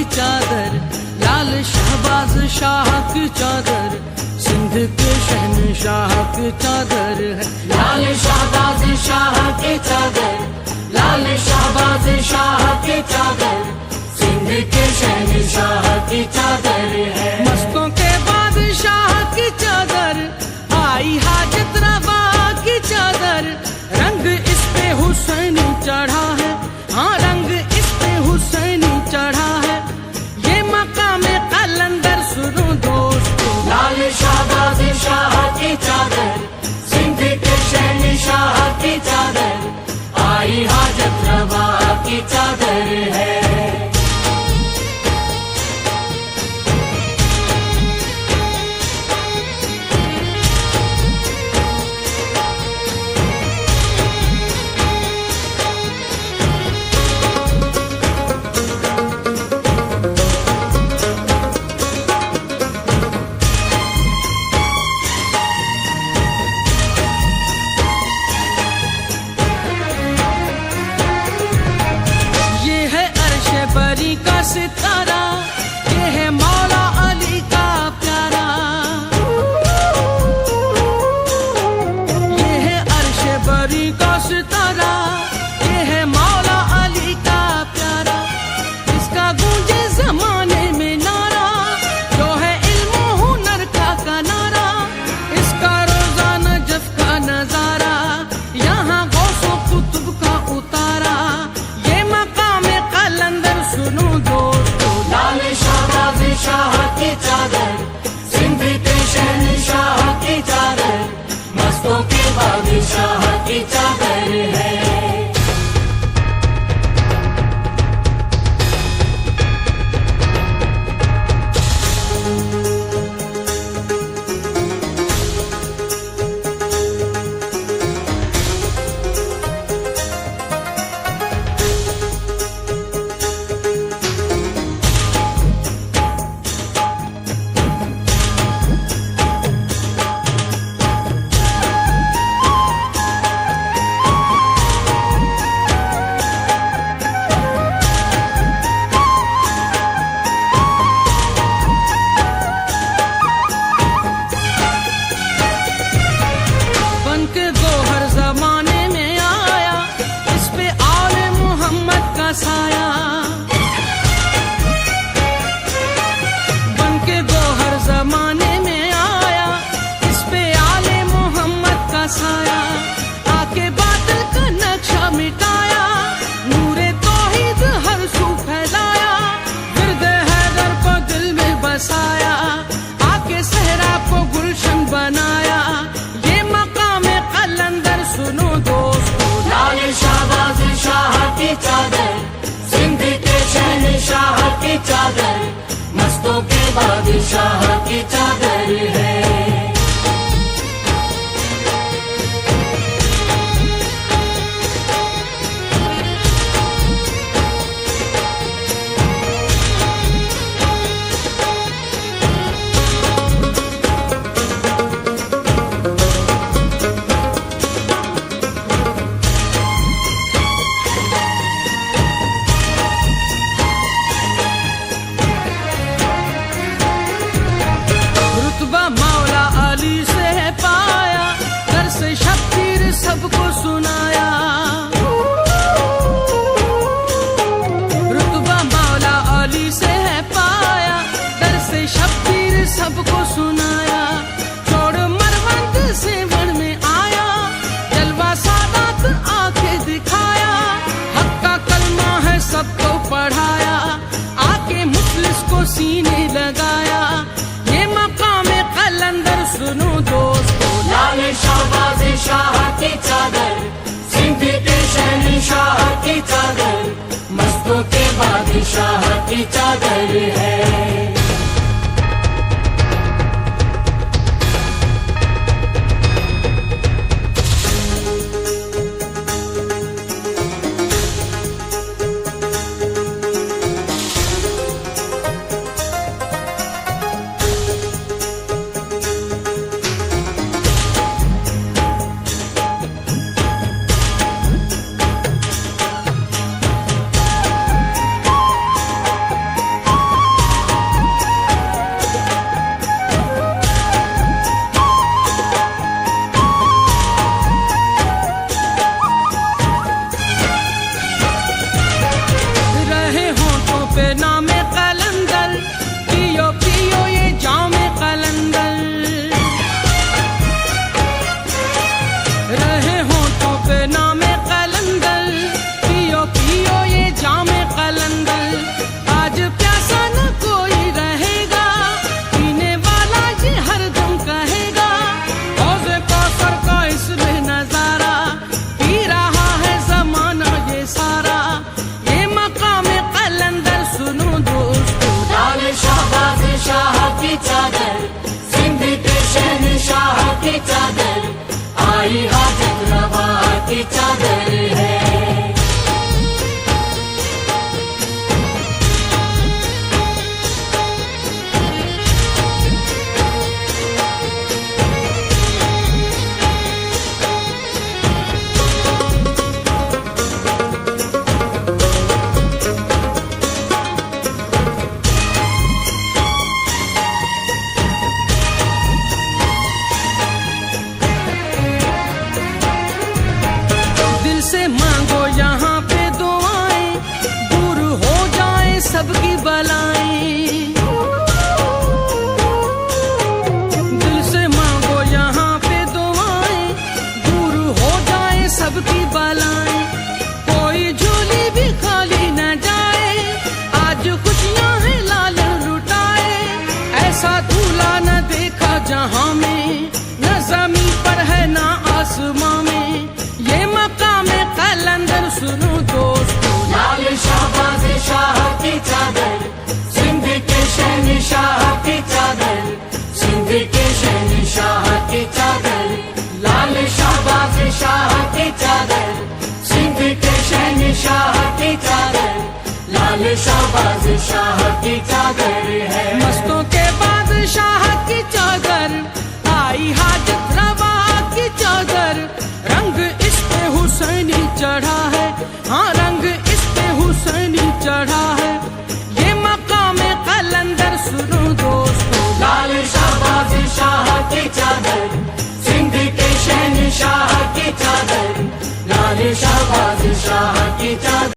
चादर, लाल शहबाज शाह की चादर, सिंध के शहनशाह की चादर है। लाल शहबाज शाह की चादर, लाल शहबाज शाह की चादर, सिंध के शहनशाह की चादर है। मस्तों के बादशाह की चादर, आई हाजत रवा की चादर, रंग इस पे हुसैनी चढ़ा है, हाँ रंग इस पे हुसैनी चढ़ा है। ये मकामे कलंदर सुनो दोस्तों, लाल शहबाज शाह की चादर, सिंध के शहनशाह की चादर, आई हाजत रवा की चादर है। बरी का सितारा, ये है मौला अली का प्यारा। ये है अर्श बरी का सितारा, ये है मौला अली का प्यारा। इसका गूंजे जमाने में नारा, जो है इल्म हुनर का नारा। इसका रोजाना जफ का नजारा, यहाँ गौसो कुतुब का उतारा। ये मकामे कलंदर सुनो दोस्तों, लाल शहबाज शाह की चादर, सिंध के शहनशाह की चादर, मस्तों के बादशाह की चादर है। साया बनके गोहर जमाने में आया, इस पे आले मोहम्मद का साया। आके बादल का नक्शा मिटाया, नूरे तौहीद हर सू फैलाया। विर्द हैदर को दिल में बसाया, आके सहरा को गुलशन बनाया। ये मकामे कलंदर सुनो दोस्तों, लाल शहबाज शाह की चादर, सिंध के शहनशाह की चादर, मस्तों के बादशाह की चादर है। मौला अली से है पाया, दर से शब्बीर सबको सुनाया। रुतबा मौला अली से है पाया, दर से शब्बीर सबको सुनाया। चौड़ मरवंत से वण में आया, जलवा सादात आके दिखाया। हक का कलमा है सबको पढ़ाया, आके मुफलिस को सीने लगाया। ये मकामे कलंदर सुनो दोस्तों, लाल शहबाज शाह की चादर, रहे होठों पे नामे कलंदर, पियो पियो ये जामे कलंदर, आज प्यासा न कोई रहेगा, पीने वाला ये हरदम कहेगा, हौज़े कौसर का इसमें नजारा, पी रहा है जमाना ये सारा, ये मकामे कलंदर सुनो दोस्तों। लाल शहबाज शाह की चादर, सिंध के शहंशाह की चादर, आई हाजत रवा की चादर है। दिल से मांगो यहाँ पे दुआएं, दूर हो जाए सबकी बलाएं। दिल से मांगो यहाँ पे दुआएं, दूर हो जाए सबकी बलाएं। कोई झोली भी खाली न जाए, आज खुशियाँ हैं लाल लुटाए। ऐसा दूल्हा न देखा जहाँ में, न जमीन पर है न आसमां में, ये मकाम कलंदर सुनो दोस्तों। लाल शहबाज शाह की चादर, सिंध के शहंशाह की चादर, सिंध के शहंशाह की चादर, लाल शहबाज शाह की चादर, सिंध के शहंशाह की चादर, लाल शहबाज शाह की चादर है। मस्तों के बादशाह की चादर, आई हाजत रवा की चादर, रंग इस पे हुसैनी चढ़ा है, हाँ रंग इस पे हुसैनी चढ़ा है, ये मकाम कलंदर सुनो दोस्तों। लाल शहबाज शाह की चादर, सिंध के शहंशाह की चादर, लाल शहबाज शाह की चादर।